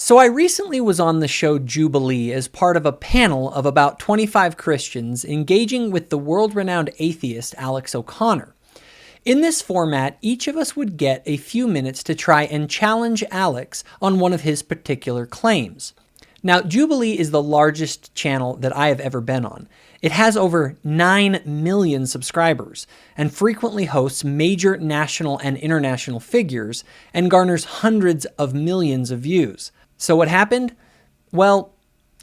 So I recently was on the show Jubilee as part of a panel of about 25 Christians engaging with the world-renowned atheist Alex O'Connor. In this format, each of us would get a few minutes to try and challenge Alex on one of his particular claims. Now, Jubilee is the largest channel that I have ever been on. It has over 9 million subscribers and frequently hosts major national and international figures and garners hundreds of millions of views. So what happened? Well,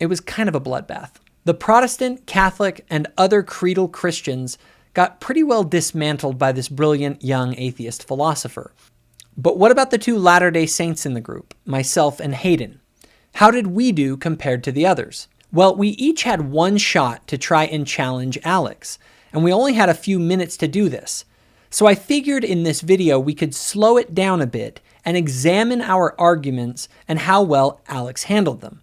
it was kind of a bloodbath. The Protestant, Catholic, and other creedal Christians got pretty well dismantled by this brilliant young atheist philosopher. But what about the two Latter-day Saints in the group, myself and Hayden? How did we do compared to the others? Well, we each had one shot to try and challenge Alex, and we only had a few minutes to do this. So I figured in this video we could slow it down a bit and examine our arguments and how well Alex handled them.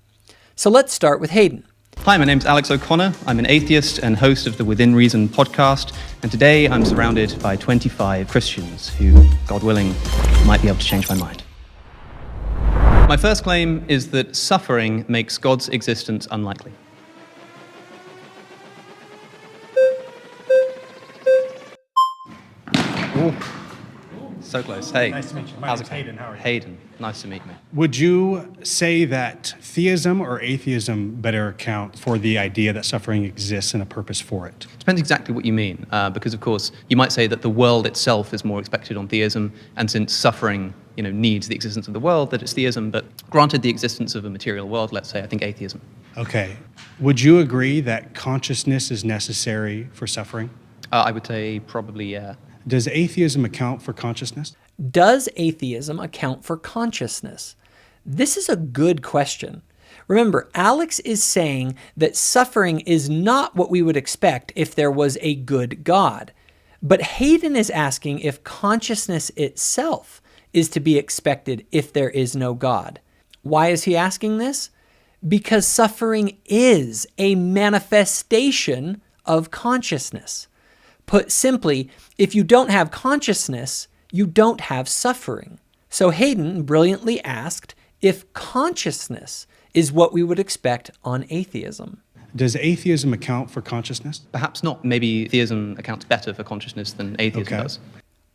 So let's start with Hayden. Hi, my name's Alex O'Connor. I'm an atheist and host of the Within Reason podcast, and today I'm surrounded by 25 Christians who, God willing, might be able to change my mind. My first claim is that suffering makes God's existence unlikely. Ooh. So close. Hey. Nice to meet you. My name's Hayden. How are you? Hayden. Nice to meet me. Would you say that theism or atheism better account for the idea that suffering exists and a purpose for it? Depends exactly what you mean, because of course you might say that the world itself is more expected on theism, and since suffering, needs the existence of the world, that it's theism. But granted the existence of a material world, let's say, I think atheism. Okay. Would you agree that consciousness is necessary for suffering? I would say probably, yeah. Does atheism account for consciousness? Does atheism account for consciousness? This is a good question. Remember, Alex is saying that suffering is not what we would expect if there was a good God. But Hayden is asking if consciousness itself is to be expected if there is no God. Why is he asking this? Because suffering is a manifestation of consciousness. Put simply, if you don't have consciousness, you don't have suffering. So Hayden brilliantly asked if consciousness is what we would expect on atheism. Does atheism account for consciousness? Perhaps not. Maybe theism accounts better for consciousness than atheism does.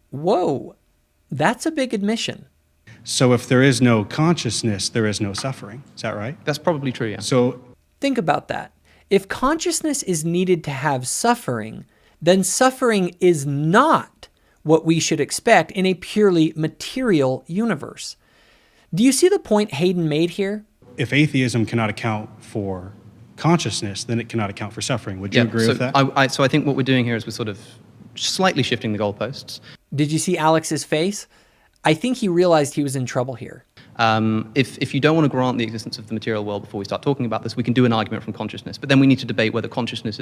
Whoa, that's a big admission. So if there is no consciousness, there is no suffering. Is that right? That's probably true, yeah. So think about that. If consciousness is needed to have suffering, then suffering is not what we should expect in a purely material universe. Do you see the point Hayden made here? if atheism cannot account for consciousness, then it cannot account for suffering. Would you agree with that? So I think what we're doing here is we're sort of slightly shifting the goalposts. Did you see Alex's face? I think he realized he was in trouble here. If you don't want to grant the existence of the material world before we start talking about this, we can do an argument from consciousness. But then we need to debate whether consciousness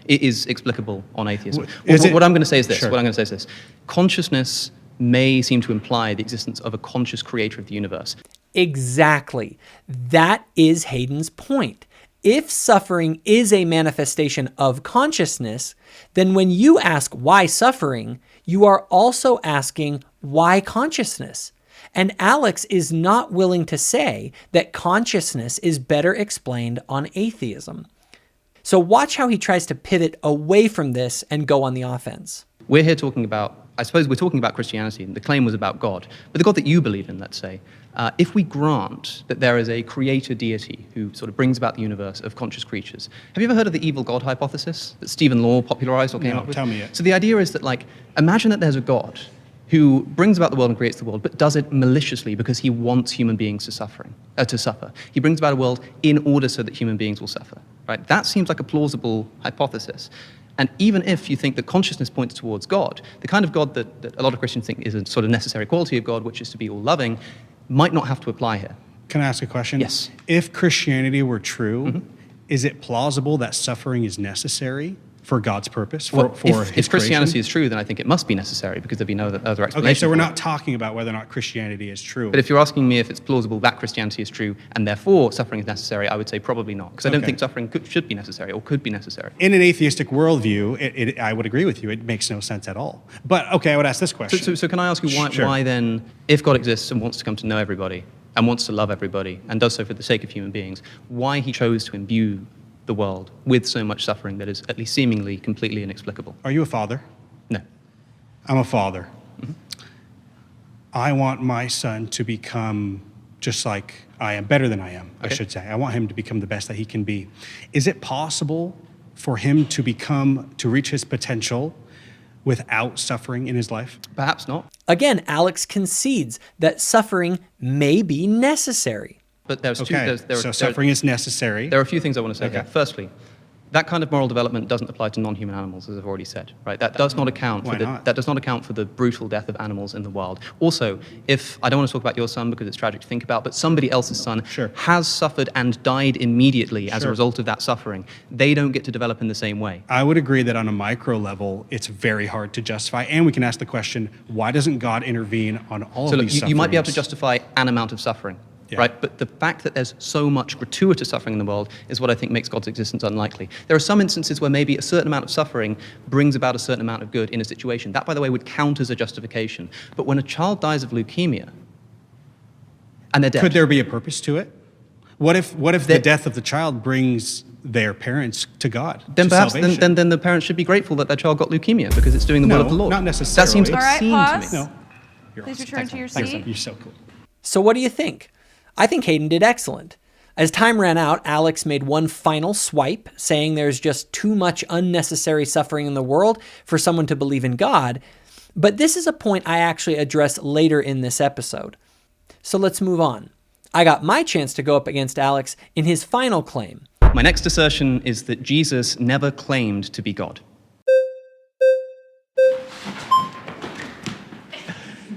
is explicable on atheism. What I'm going to say is this. Sure. What I'm going to say is this. Consciousness may seem to imply the existence of a conscious creator of the universe. Exactly. That is Hayden's point. If suffering is a manifestation of consciousness, then when you ask why suffering, you are also asking why consciousness. And Alex is not willing to say that consciousness is better explained on atheism. So watch how he tries to pivot away from this and go on the offense. We're here talking about, I suppose we're talking about Christianity, and the claim was about God. But the God that you believe in, let's say, if we grant that there is a creator deity who sort of brings about the universe of conscious creatures, have you ever heard of the evil God hypothesis that Stephen Law popularized or came up with? Tell me it. So the idea is that, imagine that there's a God who brings about the world and creates the world, but does it maliciously because he wants human beings to suffer. He brings about a world in order so that human beings will suffer. Right? That seems like a plausible hypothesis. And even if you think that consciousness points towards God, the kind of God that a lot of Christians think is a sort of necessary quality of God, which is to be all-loving, might not have to apply here. Can I ask a question? Yes. If Christianity were true, is it plausible that suffering is necessary for God's purpose, if Christianity is true, then I think it must be necessary because there'd be no other explanation. Okay, so we're not talking about whether or not Christianity is true. But if you're asking me if it's plausible that Christianity is true and therefore suffering is necessary, I would say probably not, because I don't think suffering should be necessary or could be necessary. In an atheistic worldview, I would agree with you. It makes no sense at all. But okay, I would ask this question. So can I ask you why then, if God exists and wants to come to know everybody, and wants to love everybody and does so for the sake of human beings, why he chose to imbue the world with so much suffering that is at least seemingly completely inexplicable. Are you a father? No. I'm a father. I want my son to become just like I am, better than I am, I should say. I want him to become the best that he can be. Is it possible for him to reach his potential without suffering in his life? Perhaps not. Again, Alex concedes that suffering may be necessary. But there's Okay, so suffering is necessary. There are a few things I want to say Okay. here. Firstly, that kind of moral development doesn't apply to non-human animals, as I've already said, right? That does not account Why not? that does not account for the brutal death of animals in the wild. Also, if I don't want to talk about your son because it's tragic to think about, but somebody else's son Sure. has suffered and died immediately as a Sure. result of that suffering, they don't get to develop in the same way. I would agree that on a micro level, it's very hard to justify. And we can ask the question, why doesn't God intervene on all So of look, these you might be able to sufferings? justify an amount of suffering, Yeah. right? But the fact that there's so much gratuitous suffering in the world is what I think makes God's existence unlikely. There are some instances where maybe a certain amount of suffering brings about a certain amount of good in a situation. That, by the way, would count as a justification. But when a child dies of leukemia and they're dead, Could there be a purpose to it? What if the death of the child brings their parents to God? then to perhaps salvation? then the parents should be grateful that their child got leukemia because it's doing the will No, of the Lord. not necessarily. That seems All right, obscene pause. to me. No. You're Please awesome. return Thanks, to your man. Thanks, seat. man. You're so cool. So what do you think? I think Hayden did excellent. As time ran out, Alex made one final swipe, saying there's just too much unnecessary suffering in the world for someone to believe in God. But this is a point I actually address later in this episode. So let's move on. I got my chance to go up against Alex in his final claim. My next assertion is that Jesus never claimed to be God.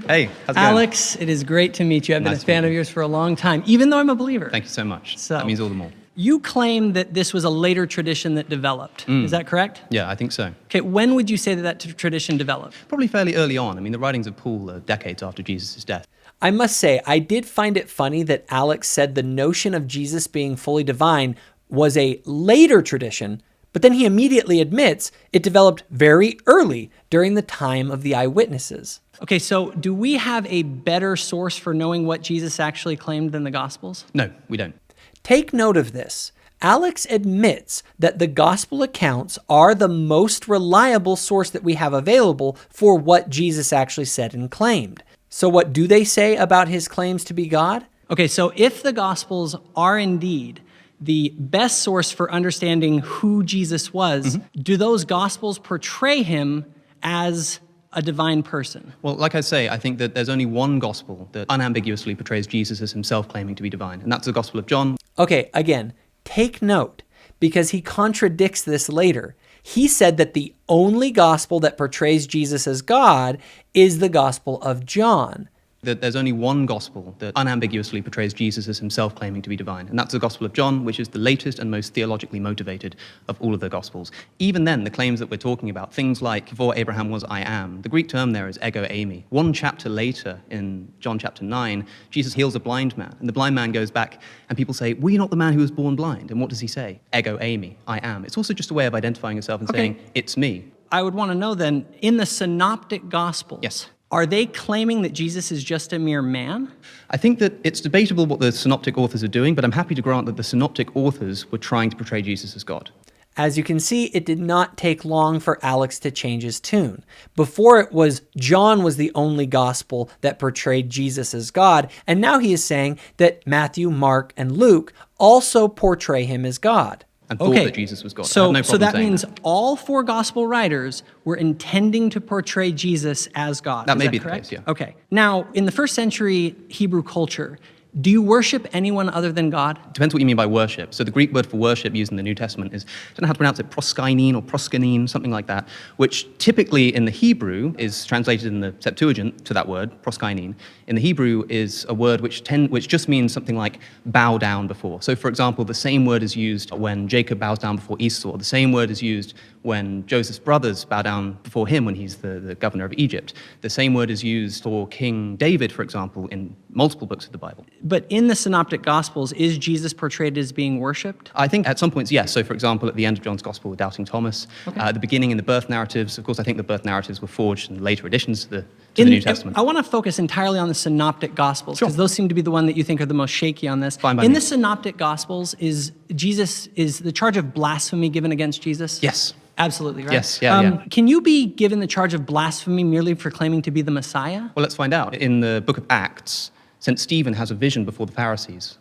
Hey, how's it going? Alex, it is great to meet you. I've been Nice a to fan meet of you. yours for a long time, even though I'm a believer. Thank you so much. So- That means all the more. You claim that this was a later tradition that developed. Is that correct? Yeah, I think so. Okay, when would you say that tradition developed? Probably fairly early on. I mean, the writings of Paul are decades after Jesus' death. I must say, I did find it funny that Alex said the notion of Jesus being fully divine was a later tradition, but then he immediately admits it developed very early during the time of the eyewitnesses. Okay, so do we have a better source for knowing what Jesus actually claimed than the Gospels? No, we don't. Take note of this. Alex admits that the gospel accounts are the most reliable source that we have available for what Jesus actually said and claimed. So what do they say about his claims to be God? Okay, so if the Gospels are indeed the best source for understanding who Jesus was, do those Gospels portray him as a divine person? Well, like I say, I think that there's only one gospel that unambiguously portrays Jesus as himself claiming to be divine, and that's the Gospel of John. Okay, again, take note, because he contradicts this later. He said that the only gospel that portrays Jesus as God is the Gospel of John. That there's only one gospel that unambiguously portrays Jesus as himself claiming to be divine, and that's the Gospel of John, which is the latest and most theologically motivated of all of the Gospels. Even then, the claims that we're talking about, things like, before Abraham was, I am, the Greek term there is ego eimi. One chapter later, in John chapter 9, Jesus heals a blind man, and the blind man goes back, and people say, were you not the man who was born blind? And what does he say? Ego eimi, I am. It's also just a way of identifying yourself and saying, it's me. I would want to know then, in the synoptic Gospels, Yes. are they claiming that Jesus is just a mere man? I think that it's debatable what the synoptic authors are doing, but I'm happy to grant that the synoptic authors were trying to portray Jesus as God. As you can see, it did not take long for Alex to change his tune. Before it was John was the only gospel that portrayed Jesus as God, and now he is saying that Matthew, Mark, and Luke also portray him as God. And thought that Jesus was God. I So, have no so problem that saying means all four gospel writers were intending to portray Jesus as God. That Is may be the correct? case, yeah. Okay. Now, in the first century Hebrew culture, do you worship anyone other than God? Depends what you mean by worship. So the Greek word for worship used in the New Testament is, I don't know how to pronounce it, proskynene or proskunene, something like that, which typically in the Hebrew is translated in the Septuagint to that word, proskynene. In the Hebrew is a word which just means something like bow down before. So for example, the same word is used when Jacob bows down before Esau. The same word is used when Joseph's brothers bow down before him when he's the governor of Egypt. The same word is used for King David, for example, in multiple books of the Bible. But in the Synoptic Gospels, is Jesus portrayed as being worshipped? I think at some points, yes. So, for example, at the end of John's Gospel with Doubting Thomas, at the beginning in the birth narratives, of course, I think the birth narratives were forged in later editions to the New Testament. I want to focus entirely on the Synoptic Gospels, because those seem to be the one that you think are the most shaky on this. Fine by in me. the Synoptic Gospels, is the charge of blasphemy given against Jesus? Yes. Absolutely, right? Yes, yeah. Can you be given the charge of blasphemy merely for claiming to be the Messiah? Well, let's find out. In the book of Acts, St. Stephen has a vision before the Pharisees.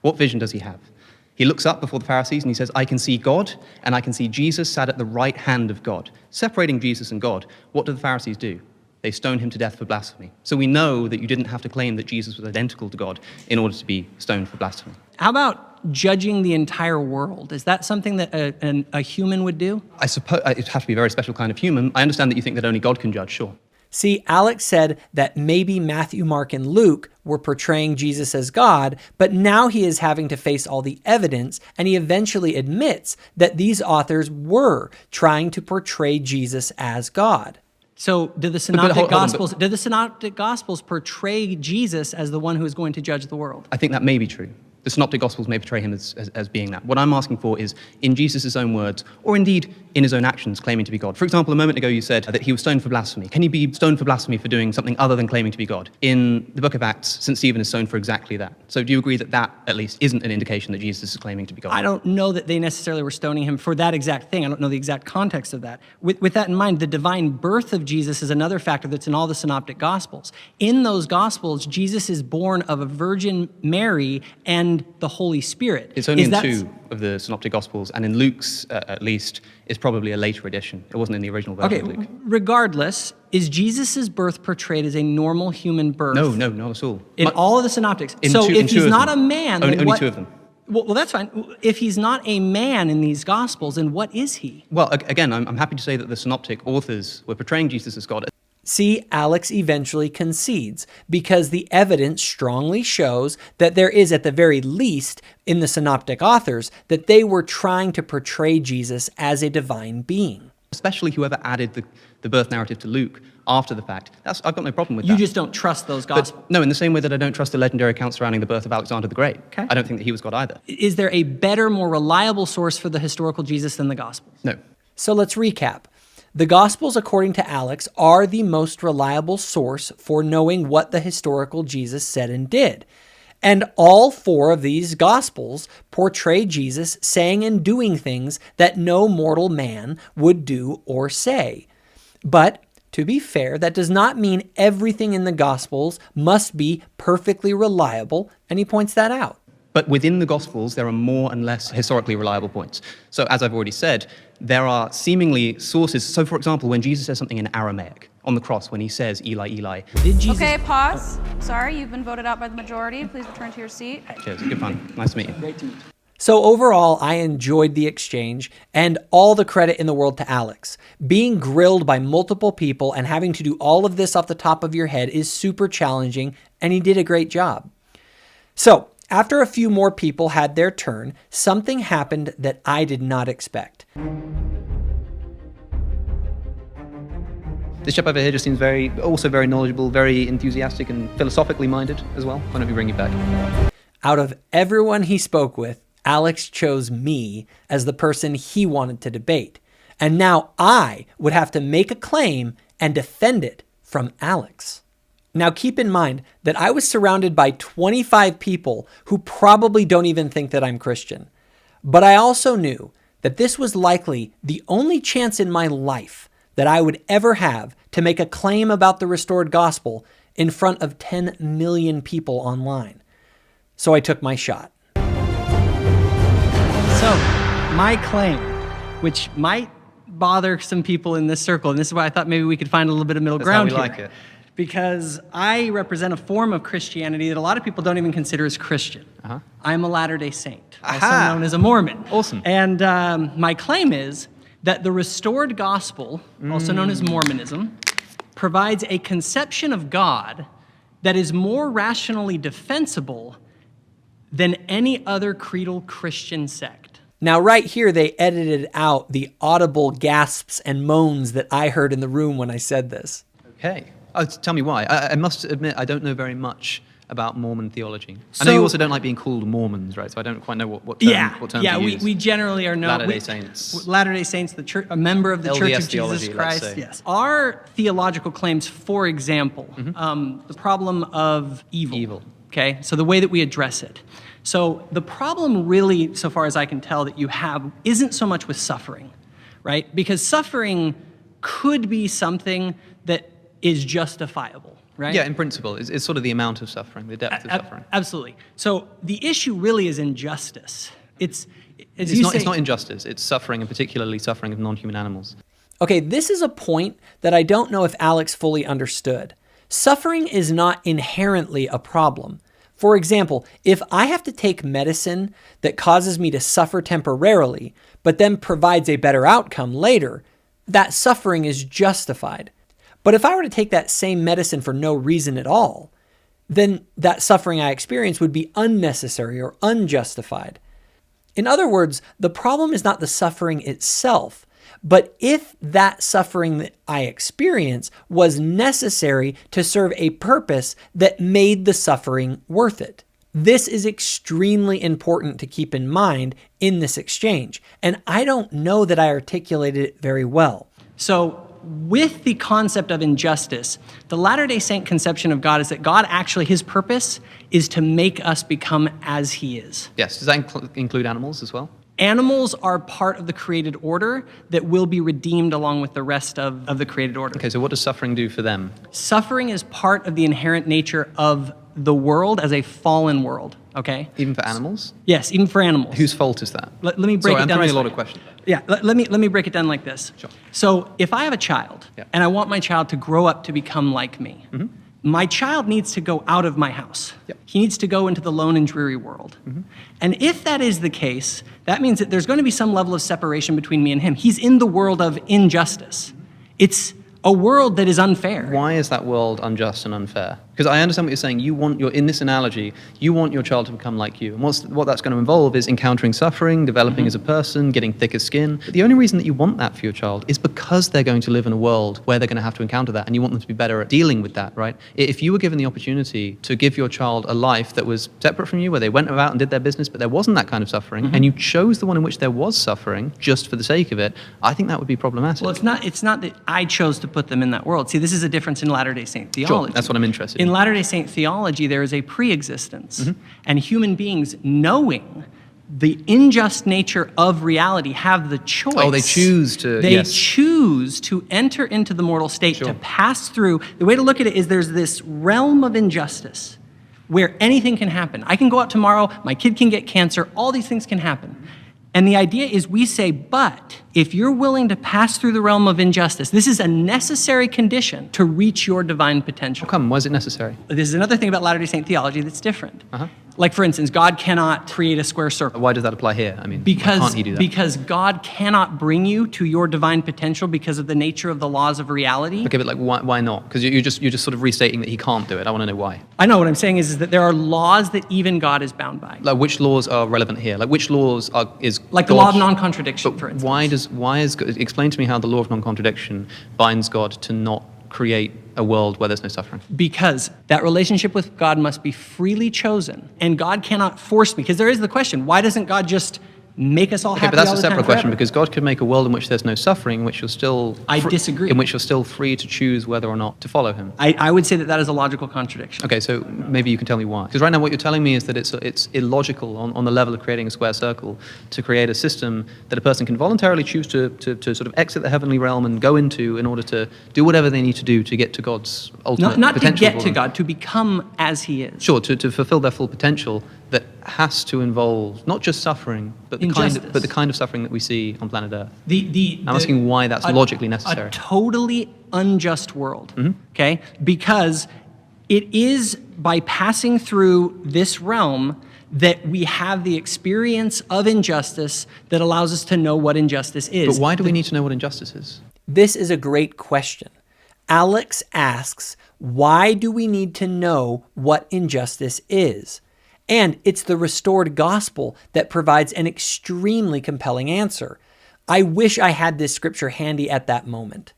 What vision does he have? He looks up before the Pharisees and he says, I can see God and I can see Jesus sat at the right hand of God. Separating Jesus and God, what do the Pharisees do? They stone him to death for blasphemy. So we know that you didn't have to claim that Jesus was identical to God in order to be stoned for blasphemy. How about judging the entire world? Is that something that a human would do? I suppose it'd have to be a very special kind of human. I understand that you think that only God can judge, sure. See, Alex said that maybe Matthew, Mark, and Luke were portraying Jesus as God, but now he is having to face all the evidence, and he eventually admits that these authors were trying to portray Jesus as God. So do the Synoptic Gospels portray Jesus as the one who is going to judge the world? I think that may be true. The Synoptic Gospels may portray him as being that. What I'm asking for is, in Jesus' own words, or indeed in his own actions, claiming to be God. For example, a moment ago you said that he was stoned for blasphemy. Can he be stoned for blasphemy for doing something other than claiming to be God? In the book of Acts, St. Stephen is stoned for exactly that. So do you agree that that, at least, isn't an indication that Jesus is claiming to be God? I don't know that they necessarily were stoning him for that exact thing. I don't know the exact context of that. With that in mind, the divine birth of Jesus is another factor that's in all the Synoptic Gospels. In those Gospels, Jesus is born of a Virgin Mary and the Holy Spirit. It's only in two of the Synoptic Gospels, and in Luke's, at least, is probably a later edition. It wasn't in the original version of Luke. Regardless, is Jesus' birth portrayed as a normal human birth? No, not at all. In all of the Synoptics. So if he's not a man, then only two of them. Well, that's fine. If he's not a man in these Gospels, then what is he? Well, again, I'm happy to say that the Synoptic authors were portraying Jesus as God. See, Alex eventually concedes because the evidence strongly shows that there is, at the very least, in the Synoptic authors, that they were trying to portray Jesus as a divine being. Especially whoever added the birth narrative to Luke after the fact. I've got no problem with that. You just don't trust those Gospels? But, no, in the same way that I don't trust the legendary account surrounding the birth of Alexander the Great. Okay. I don't think that he was God either. Is there a better, more reliable source for the historical Jesus than the Gospels? No. So let's recap. The Gospels, according to Alex, are the most reliable source for knowing what the historical Jesus said and did. And all four of these Gospels portray Jesus saying and doing things that no mortal man would do or say. But to be fair, that does not mean everything in the Gospels must be perfectly reliable, and he points that out. But within the Gospels, there are more and less historically reliable points. So as I've already said, there are seemingly sources. So for example, when Jesus says something in Aramaic on the cross, when he says, Eli, Eli. Did Jesus... Okay, pause. Sorry, you've been voted out by the majority. Please return to your seat. Cheers, good fun. Nice to meet you. Great to meet you. So overall, I enjoyed the exchange, and all the credit in the world to Alex. Being grilled by multiple people and having to do all of this off the top of your head is super challenging, and he did a great job. So, after a few more people had their turn, something happened that I did not expect. This chap over here just seems also very knowledgeable, very enthusiastic and philosophically minded as well. Why don't we bring you back? Out of everyone he spoke with, Alex chose me as the person he wanted to debate. And now I would have to make a claim and defend it from Alex. Now keep in mind that I was surrounded by 25 people who probably don't even think that I'm Christian. But I also knew that this was likely the only chance in my life that I would ever have to make a claim about the restored gospel in front of 10 million people online. So I took my shot. So, my claim, which might bother some people in this circle, and this is why I thought maybe we could find a little bit of middle ground here. That's how we like it. Because I represent a form of Christianity that a lot of people don't even consider as Christian. I'm a Latter-day Saint, also known as a Mormon. Awesome. And my claim is that the restored gospel, also known as Mormonism, provides a conception of God that is more rationally defensible than any other creedal Christian sect. Now, right here, they edited out the audible gasps and moans that I heard in the room when I said this. Okay. Oh, tell me why. I must admit, I don't know very much about Mormon theology? I know you also don't like being called Mormons, right? So I don't quite know what term to use. We generally are known. Latter-day Saints. Latter-day Saints, the church, a member of the LDS Church of theology, Jesus let's Christ. say. Yes. Our theological claims, for example, the problem of evil. Okay, so the way that we address it. So the problem really, so far as I can tell, that you have isn't so much with suffering, right? Because suffering could be something that is justifiable. Right? Yeah, in principle. It's sort of the amount of suffering, the depth of suffering. Absolutely. So the issue really is injustice. It's not injustice. It's suffering, and particularly suffering of non-human animals. Okay, this is a point that I don't know if Alex fully understood. Suffering is not inherently a problem. For example, if I have to take medicine that causes me to suffer temporarily, but then provides a better outcome later, that suffering is justified. But if I were to take that same medicine for no reason at all, then that suffering I experience would be unnecessary or unjustified. In other words, the problem is not the suffering itself, but if that suffering that I experience was necessary to serve a purpose that made the suffering worth it. This is extremely important to keep in mind in this exchange, and I don't know that I articulated it very well. So, with the concept of injustice, the Latter-day Saint conception of God is that God actually, his purpose is to make us become as he is. Yes. Does that include animals as well? Animals are part of the created order that will be redeemed along with the rest of the created order. Okay, so what does suffering do for them? Suffering is part of the inherent nature of the world as a fallen world, okay? Even for animals? Yes, even for animals. Whose fault is that? Let me break it down. I'm throwing this a lot way. of questions. Yeah, let me break it down like this. Sure. So if I have a child, Yeah. and I want my child to grow up to become like me, my child needs to go out of my house. Yep. He needs to go into the lone and dreary world. And if that is the case, that means that there's going to be some level of separation between me and him. He's in the world of injustice. It's a world that is unfair. Why is that world unjust and unfair? Because I understand what you're saying. In this analogy, you want your child to become like you. And what that's going to involve is encountering suffering, developing as a person, getting thicker skin. But the only reason that you want that for your child is because they're going to live in a world where they're going to have to encounter that, and you want them to be better at dealing with that, right? If you were given the opportunity to give your child a life that was separate from you, where they went about and did their business, but there wasn't that kind of suffering, and you chose the one in which there was suffering just for the sake of it, I think that would be problematic. Well, it's not that I chose to put them in that world. See, this is a difference in Latter-day Saint theology. Sure, that's what I'm interested in. In Latter-day Saint theology, there is a pre-existence, and human beings, knowing the unjust nature of reality, have the choice. Oh, they choose to, They yes. choose to enter into the mortal state, Sure. to pass through. The way to look at it is there's this realm of injustice where anything can happen. I can go out tomorrow, my kid can get cancer, all these things can happen. And the idea is we say, but if you're willing to pass through the realm of injustice, this is a necessary condition to reach your divine potential. How come? Why is it necessary? This is another thing about Latter-day Saint theology that's different. Like, for instance, God cannot create a square circle. Why does that apply here? I mean, why can't he do that? Because God cannot bring you to your divine potential because of the nature of the laws of reality. Okay, but like, why not? Because you're just sort of restating that he can't do it. I want to know why. I know what I'm saying is that there are laws that even God is bound by. Like, which laws are relevant here? Like, which laws is Like the God- law of non-contradiction, But for instance. explain to me how the law of non-contradiction binds God to not create a world where there's no suffering. Because that relationship with God must be freely chosen, and God cannot force me. Because there is the question, why doesn't God just make us all Okay, happy but that's all a the time separate question, forever? because God could make a world in which there's no suffering, in which you're still I disagree. in which you're still free to choose whether or not to follow him. I would say that that is a logical contradiction. Okay, so maybe you can tell me why. Because right now what you're telling me is that it's illogical on the level of creating a square circle to create a system that a person can voluntarily choose to sort of exit the heavenly realm and go into in order to do whatever they need to do to get to God's ultimate Not to potential. get for to them. God, to become as he is. Sure, to fulfill their full potential that has to involve not just suffering, but the kind of suffering that we see on planet Earth. I'm asking why that's logically necessary. A totally unjust world, Mm-hmm. okay? Because it is by passing through this realm that we have the experience of injustice that allows us to know what injustice is. But why do we need to know what injustice is? This is a great question. Alex asks, why do we need to know what injustice is? And it's the restored gospel that provides an extremely compelling answer. I wish I had this scripture handy at that moment.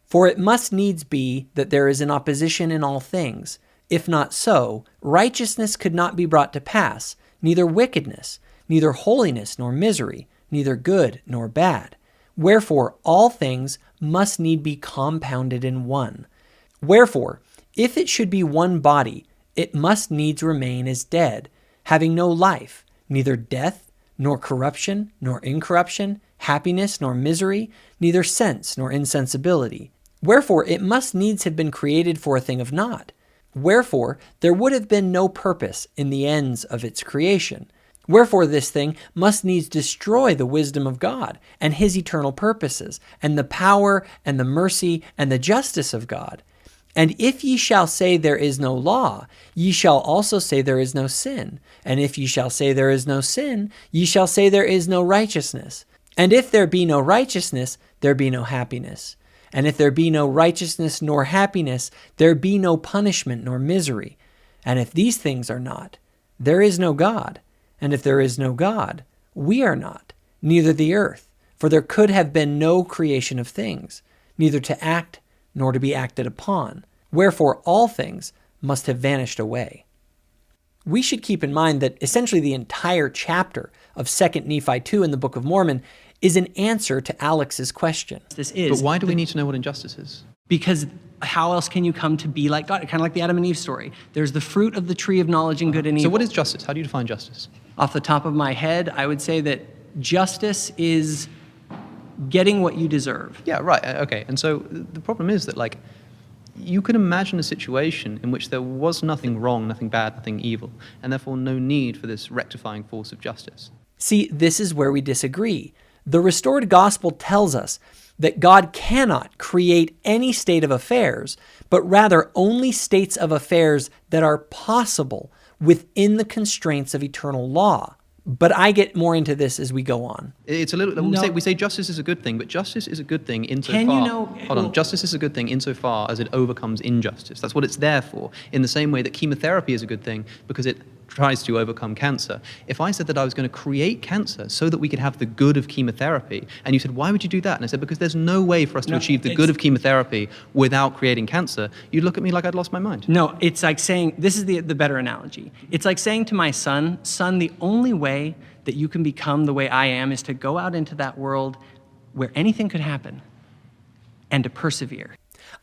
For it must needs be that there is an opposition in all things, If not so, righteousness could not be brought to pass, neither wickedness, neither holiness nor misery, neither good nor bad. Wherefore all things must need be compounded in one. Wherefore, if it should be one body, it must needs remain as dead, having no life, neither death, nor corruption, nor incorruption, happiness, nor misery, neither sense, nor insensibility. Wherefore it must needs have been created for a thing of naught. Wherefore there would have been no purpose in the ends of its creation. Wherefore this thing must needs destroy the wisdom of God, and his eternal purposes, and the power, and the mercy, and the justice of God. And if ye shall say there is no law, ye shall also say there is no sin. And if ye shall say there is no sin, ye shall say there is no righteousness. And if there be no righteousness, there be no happiness. And if there be no righteousness nor happiness, there be no punishment nor misery. And if these things are not, there is no God. And if there is no God, we are not, neither the earth. For there could have been no creation of things, neither to act nor to be acted upon. Wherefore all things must have vanished away. We should keep in mind that essentially the entire chapter of 2 Nephi 2 in the Book of Mormon is an answer to Alex's question. This is. But why do we need to know what injustice is? Because how else can you come to be like God? Kind of like the Adam and Eve story. There's the fruit of the tree of knowledge and good and evil. So what is justice? How do you define justice? Off the top of my head, I would say that justice is getting what you deserve. Yeah, right. Okay. And so the problem is that, like, you can imagine a situation in which there was nothing wrong, nothing bad, nothing evil, and therefore no need for this rectifying force of justice. See, this is where we disagree. The restored gospel tells us that God cannot create any state of affairs, but rather only states of affairs that are possible within the constraints of eternal law. But I get more into this as we go on. It's a little. No. We say justice is a good thing, but justice is a good thing insofar. Can you know? Hold on. Justice is a good thing insofar as it overcomes injustice. That's what it's there for. In the same way that chemotherapy is a good thing because it tries to overcome cancer. If I said that I was going to create cancer so that we could have the good of chemotherapy, and you said, why would you do that? And I said, because there's no way for us to achieve the good of chemotherapy without creating cancer, you'd look at me like I'd lost my mind. No, it's like saying, this is the better analogy. It's like saying to my son, the only way that you can become the way I am is to go out into that world where anything could happen and to persevere.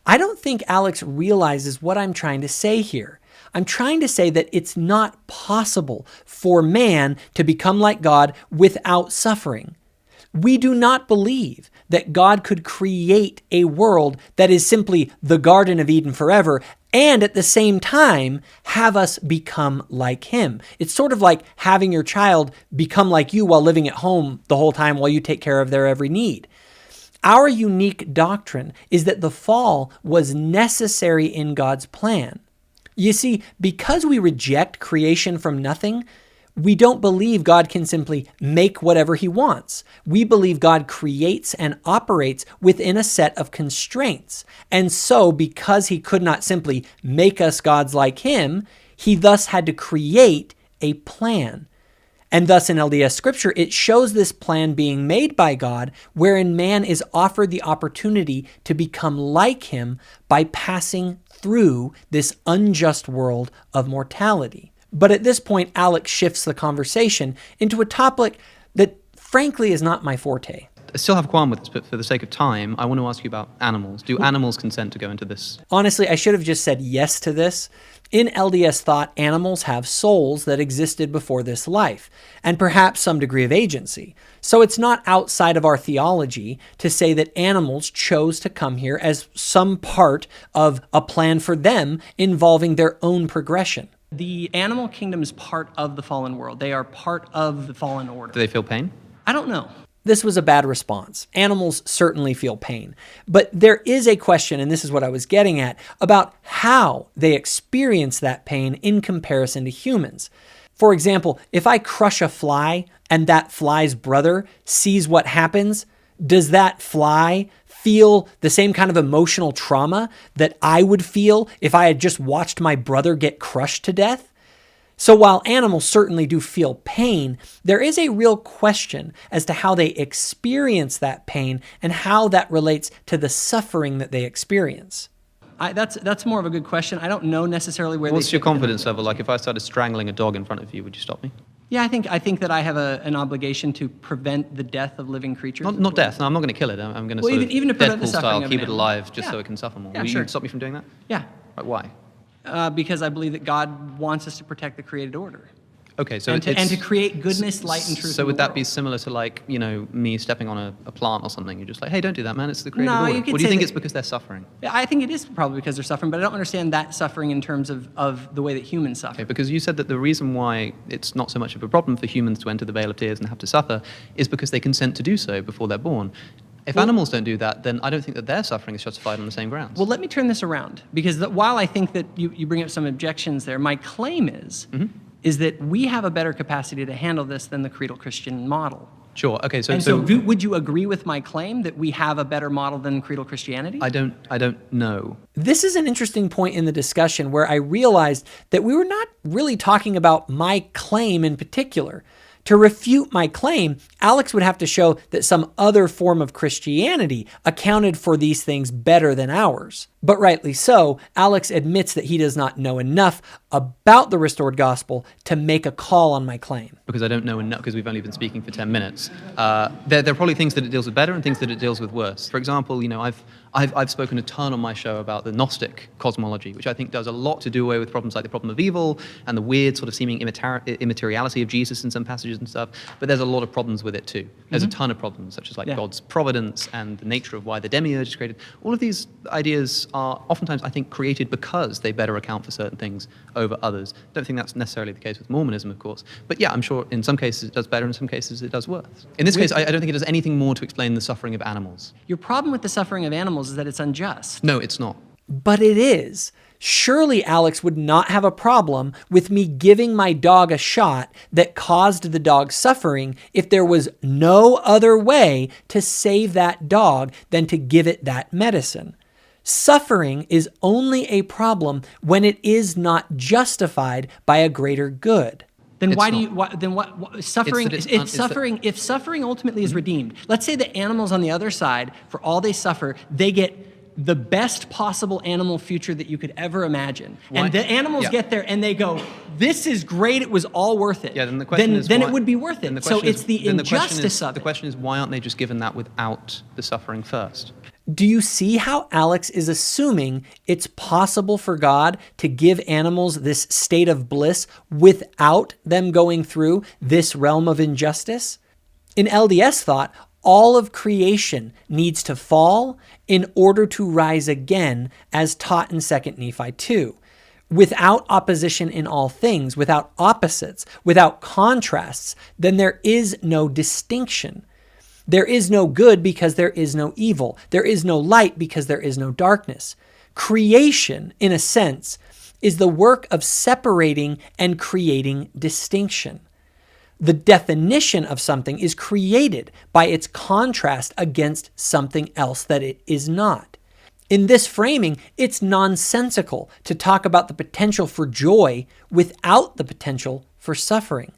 I don't think Alex realizes what I'm trying to say here. I'm trying to say that it's not possible for man to become like God without suffering. We do not believe that God could create a world that is simply the Garden of Eden forever and at the same time have us become like him. It's sort of like having your child become like you while living at home the whole time while you take care of their every need. Our unique doctrine is that the fall was necessary in God's plan. You see, because we reject creation from nothing, we don't believe God can simply make whatever he wants. We believe God creates and operates within a set of constraints. And so, because he could not simply make us gods like him, he thus had to create a plan. And thus in LDS scripture, it shows this plan being made by God, wherein man is offered the opportunity to become like him by passing through this unjust world of mortality. But at this point, Alex shifts the conversation into a topic that frankly is not my forte. I still have a qualm with this, but for the sake of time, I want to ask you about animals. Do animals consent to go into this? Honestly, I should have just said yes to this. In LDS thought, animals have souls that existed before this life, and perhaps some degree of agency. So it's not outside of our theology to say that animals chose to come here as some part of a plan for them involving their own progression. The animal kingdom is part of the fallen world. They are part of the fallen order. Do they feel pain? I don't know. This was a bad response. Animals certainly feel pain. But there is a question, and this is what I was getting at, about how they experience that pain in comparison to humans. For example, if I crush a fly and that fly's brother sees what happens, does that fly feel the same kind of emotional trauma that I would feel if I had just watched my brother get crushed to death? So while animals certainly do feel pain, there is a real question as to how they experience that pain and how that relates to the suffering that they experience. That's more of a good question. I don't know necessarily where What's they your fit within confidence the- level? Like if I started strangling a dog in front of you, would you stop me? Yeah, I think that I have an obligation to prevent the death of living creatures. Not death. No, I'm not going to kill it. I'm going to Well, sort of even to prevent the Deadpool suffering style of an keep it animal. alive just Yeah. so it can suffer more. Yeah, Will sure. you stop me from doing that? Yeah, Like why? because I believe that God wants us to protect the created order. Okay, so And to create goodness, light, and truth So in would the that be world. similar to like, me stepping on a plant or something? You're just like, hey, don't do that, man. It's the created No, order. you could Or do you say think that- it's because they're suffering? Yeah, I think it is probably because they're suffering, but I don't understand that suffering in terms of the way that humans suffer. Okay, because you said that the reason why it's not so much of a problem for humans to enter the Vale of Tears and have to suffer is because they consent to do so before they're born. If animals don't do that, then I don't think that their suffering is justified on the same grounds. Well, let me turn this around, because while I think that you bring up some objections there, my claim is that we have a better capacity to handle this than the creedal Christian model. Sure. Okay. So, And so would you agree with my claim that we have a better model than creedal Christianity? I don't know. This is an interesting point in the discussion where I realized that we were not really talking about my claim in particular. To refute my claim, Alex would have to show that some other form of Christianity accounted for these things better than ours. But rightly so, Alex admits that he does not know enough about the restored gospel to make a call on my claim. Because I don't know enough, because we've only been speaking for 10 minutes. There are probably things that it deals with better and things that it deals with worse. For example, I've spoken a ton on my show about the Gnostic cosmology, which I think does a lot to do away with problems like the problem of evil and the weird sort of seeming immateriality of Jesus in some passages and stuff. But there's a lot of problems with it too. There's a ton of problems, such as like God's providence and the nature of why the demiurge is created. All of these ideas are oftentimes, I think, created because they better account for certain things over others. Don't think that's necessarily the case with Mormonism, of course. But yeah, I'm sure in some cases it does better, in some cases it does worse. In this case, I don't think it does anything more to explain the suffering of animals. Your problem with the suffering of animals is that it's unjust. No, it's not. But it is. Surely Alex would not have a problem with me giving my dog a shot that caused the dog suffering if there was no other way to save that dog than to give it that medicine. Suffering is only a problem when it is not justified by a greater good. Then It's why do not. you? Then what? Suffering. It's that If it's that- suffering. If suffering ultimately is redeemed, let's say the animals on the other side, for all they suffer, they get the best possible animal future that you could ever imagine, Why- and the animals yeah. get there and they go, "This is great. It was all worth it." Yeah, then the question is then why- it would be worth then it. the So question it's is- the then question injustice is- of The it. question is, why aren't they just given that without the suffering first? Do you see how Alex is assuming it's possible for God to give animals this state of bliss without them going through this realm of injustice? In LDS thought, all of creation needs to fall in order to rise again, as taught in 2 Nephi 2. Without opposition in all things, without opposites, without contrasts, then there is no distinction. There is no good because there is no evil. There is no light because there is no darkness. Creation, in a sense, is the work of separating and creating distinction. The definition of something is created by its contrast against something else that it is not. In this framing, it's nonsensical to talk about the potential for joy without the potential for suffering.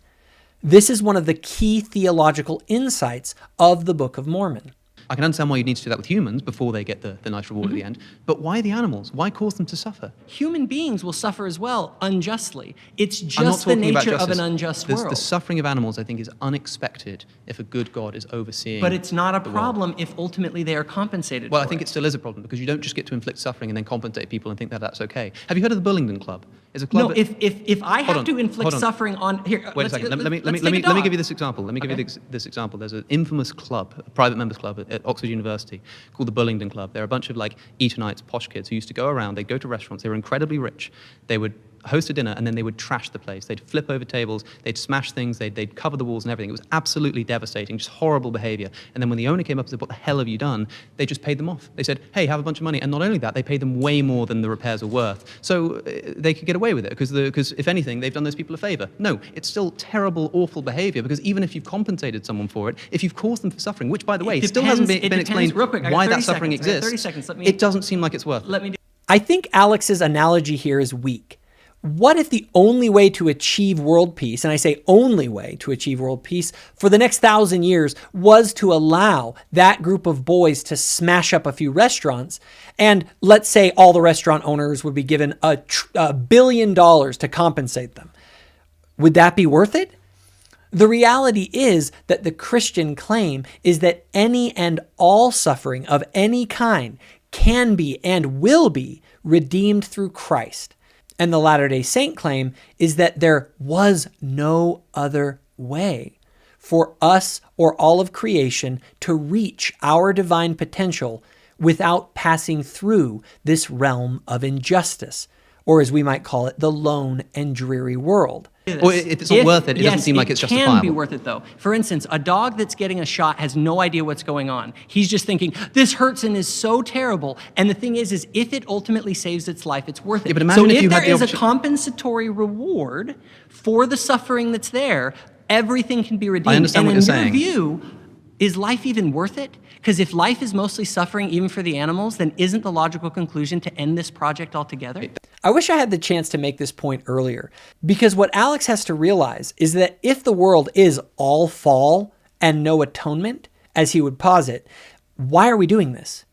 This is one of the key theological insights of the Book of Mormon. I can understand why you need to do that with humans before they get the nice reward at the end. But why the animals? Why cause them to suffer? Human beings will suffer as well, unjustly. It's I'm not just the talking about nature of justice. an unjust The world. suffering of animals, I think, is unexpected if a good God is overseeing. But it's not a the world. problem if ultimately they are compensated Well, for I think it. it still is a problem because you don't just get to inflict suffering and then compensate people and think that that's okay. Have you heard of the Bullingdon Club? It's a club. No, if I have on, to inflict hold on. suffering on here, Wait a let's- second. Let me let's let take a me dog. give you this example. Let me give you this example. There's an infamous club, a private members club at Oxford University called the Bullingdon Club. They're a bunch of like Etonites, posh kids who used to go around. They'd go to restaurants. They were incredibly rich. They would host a dinner and then they would trash the place. They'd flip over tables. They'd smash things. They'd cover the walls and everything. It was absolutely devastating, just horrible behavior. And then when the owner came up and said, "What the hell have you done?" They just paid them off. They said, "Hey, have a bunch of money." And not only that, they paid them way more than the repairs were worth. So they could get away with it because if anything, they've done those people a favor. No, it's still terrible, awful behavior because even if you've compensated someone for it, if you've caused them for suffering, which by the way, still hasn't depends- been it explained depends- real quick, I got why 30 that suffering seconds. I got exists, 30 seconds. Let me- it doesn't seem like it's worth it. Let me do I think Alex's analogy here is weak. What if the only way to achieve world peace, and I say only way to achieve world peace, for the next 1,000 years was to allow that group of boys to smash up a few restaurants, and let's say all the restaurant owners would be given $1 billion to compensate them? Would that be worth it? The reality is that the Christian claim is that any and all suffering of any kind can be and will be redeemed through Christ. And the Latter-day Saint claim is that there was no other way for us or all of creation to reach our divine potential without passing through this realm of injustice, or as we might call it, the lone and dreary world. Or if it's not worth it, it doesn't seem like it's justifiable. It can be worth it, though. For instance, a dog that's getting a shot has no idea what's going on. He's just thinking, this hurts and is so terrible. And the thing is if it ultimately saves its life, it's worth it. Yeah, but imagine so if you there had the is a opportunity- compensatory reward for the suffering that's there, everything can be redeemed. I understand what you're saying. And in your view, is life even worth it? Because if life is mostly suffering, even for the animals, then isn't the logical conclusion to end this project altogether? I wish I had the chance to make this point earlier, because what Alex has to realize is that if the world is all fall and no atonement, as he would posit, why are we doing this?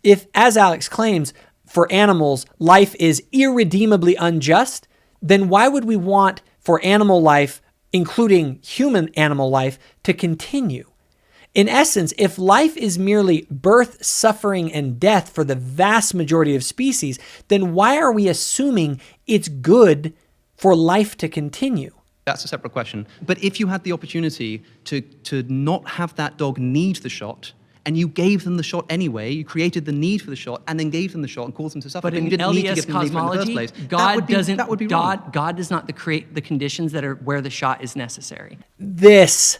If, as Alex claims, for animals, life is irredeemably unjust, then why would we want for animal life, including human animal life, to continue? In essence, if life is merely birth, suffering, and death for the vast majority of species, then why are we assuming it's good for life to continue? That's a separate question. But if you had the opportunity to not have that dog need the shot, and you gave them the shot anyway, you created the need for the shot, and then gave them the shot and caused them to suffer, But in you didn't need to LDS give them the need for it in the cosmology, first place, God that would be wrong. God does not create the conditions that are where the shot is necessary. This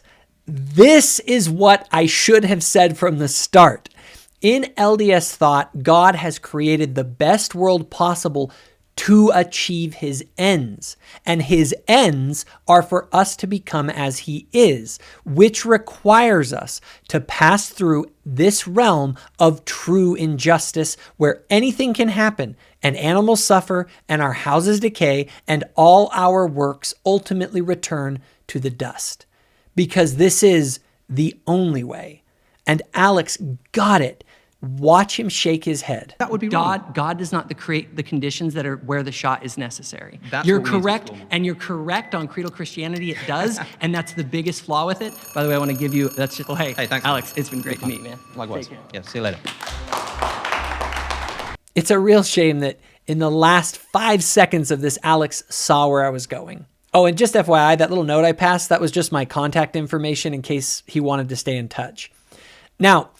is what I should have said from the start. In LDS thought, God has created the best world possible to achieve his ends. And his ends are for us to become as he is, which requires us to pass through this realm of true injustice where anything can happen and animals suffer and our houses decay and all our works ultimately return to the dust. Because this is the only way. And Alex got it. Watch him shake his head. That would be wrong. God does not create the conditions that are where the shot is necessary. That's You're what we need to correct, explore. and you're correct on creedal Christianity. It does, and that's the biggest flaw with it. By the way, I want to give you. That's just. Well, hey, Hey, thanks. Alex. It's been great to meet you, man. Likewise. Take care. Yeah, see you later. It's a real shame that in the last 5 seconds of this, Alex saw where I was going. Oh, and just FYI, that little note I passed, that was just my contact information in case he wanted to stay in touch. Now,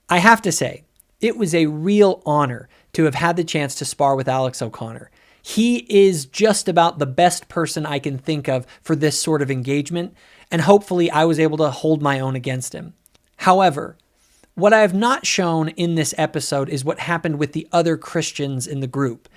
I have to say, it was a real honor to have had the chance to spar with Alex O'Connor. He is just about the best person I can think of for this sort of engagement, and hopefully I was able to hold my own against him. However, what I have not shown in this episode is what happened with the other Christians in the group.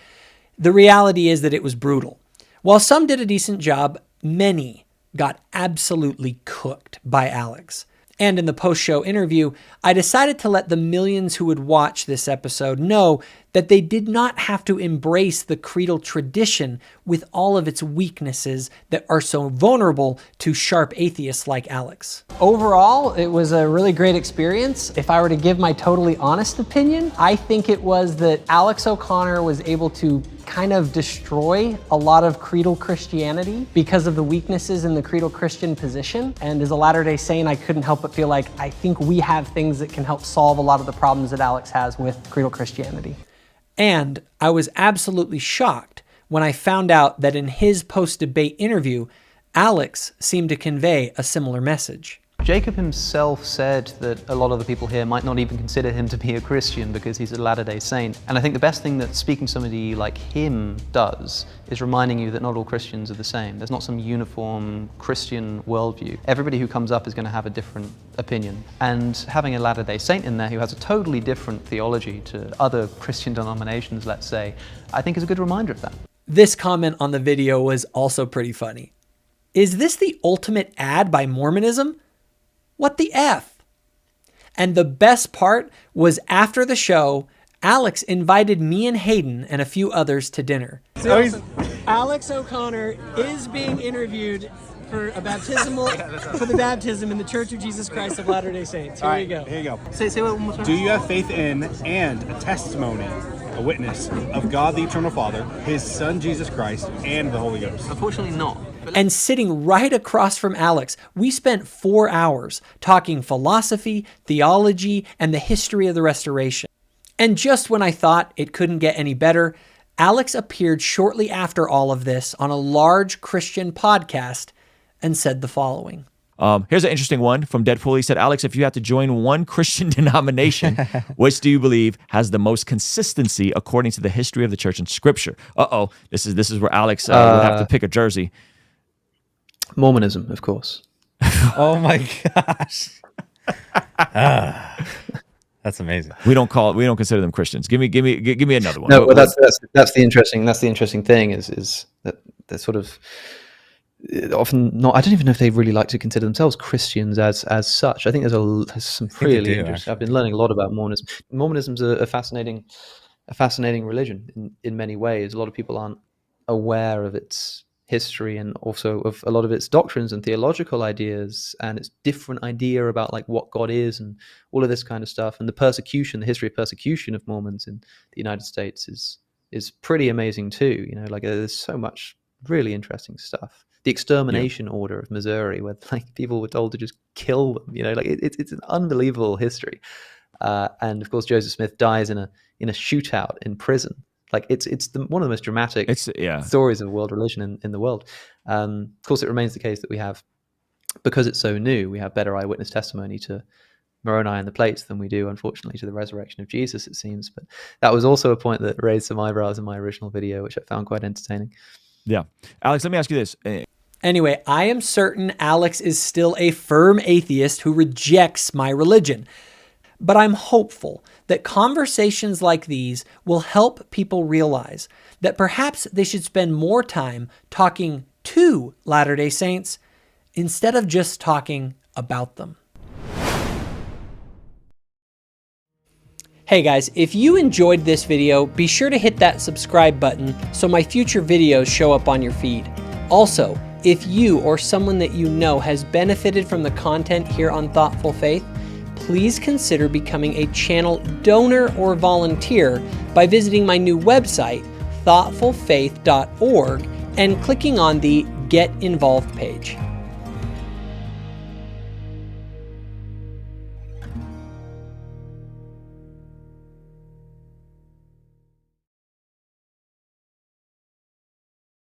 The reality is that it was brutal. While some did a decent job, many got absolutely cooked by Alex. And in the post-show interview, I decided to let the millions who would watch this episode know that they did not have to embrace the creedal tradition with all of its weaknesses that are so vulnerable to sharp atheists like Alex. Overall, it was a really great experience. If I were to give my totally honest opinion, I think it was that Alex O'Connor was able to kind of destroy a lot of creedal Christianity because of the weaknesses in the creedal Christian position. And as a Latter-day Saint, I couldn't help but feel like I think we have things that can help solve a lot of the problems that Alex has with creedal Christianity. And I was absolutely shocked when I found out that in his post-debate interview, Alex seemed to convey a similar message. Jacob himself said that a lot of the people here might not even consider him to be a Christian because he's a Latter-day Saint. And I think the best thing that speaking to somebody like him does is reminding you that not all Christians are the same. There's not some uniform Christian worldview. Everybody who comes up is going to have a different opinion. And having a Latter-day Saint in there who has a totally different theology to other Christian denominations, let's say, I think is a good reminder of that. This comment on the video was also pretty funny. Is this the ultimate ad by Mormonism? What the F? And the best part was after the show, Alex invited me and Hayden and a few others to dinner. So, Alex O'Connor is being interviewed for a baptismal, for the baptism in the Church of Jesus Christ of Latter-day Saints. Here you go. Here you go. Say what one more time. Do you have faith in and a testimony, a witness of God the Eternal Father, His Son Jesus Christ, and the Holy Ghost? Unfortunately not. And sitting right across from Alex, we spent 4 hours talking philosophy, theology, and the history of the Restoration. And just when I thought it couldn't get any better, Alex appeared shortly after all of this on a large Christian podcast and said the following. Here's an interesting one from Deadpool. He said, Alex, if you had to join one Christian denomination, which do you believe has the most consistency according to the history of the church and scripture? Uh-oh, this is where Alex would have to pick a jersey. Mormonism, of course. Oh my gosh. That's amazing. We don't consider them Christians. Give me another one. No, well, that's the interesting thing is that they're sort of often not. I don't even know if they really like to consider themselves Christians as such. I think there's some really interesting. I've been learning a lot about Mormonism. Mormonism's a fascinating religion in many ways. A lot of people aren't aware of its history and also of a lot of its doctrines and theological ideas and its different idea about like what God is and all of this kind of stuff. And the history of persecution of Mormons in the United States is pretty amazing too. You know, like there's so much really interesting stuff. The extermination order of Missouri, where like people were told to just kill them. You know, like it's an unbelievable history. And of course, Joseph Smith dies in a shootout in prison. Like it's one of the most dramatic stories of world religion in the world. Of course, it remains the case that we have, because it's so new, we have better eyewitness testimony to Moroni and the plates than we do, unfortunately, to the resurrection of Jesus, it seems. But that was also a point that raised some eyebrows in my original video, which I found quite entertaining. Yeah. Alex, let me ask you this. Anyway, I am certain Alex is still a firm atheist who rejects my religion. But I'm hopeful that conversations like these will help people realize that perhaps they should spend more time talking to Latter-day Saints instead of just talking about them. Hey guys, if you enjoyed this video, be sure to hit that subscribe button so my future videos show up on your feed. Also, if you or someone that you know has benefited from the content here on Thoughtful Faith, please consider becoming a channel donor or volunteer by visiting my new website, thoughtfulfaith.org, and clicking on the Get Involved page.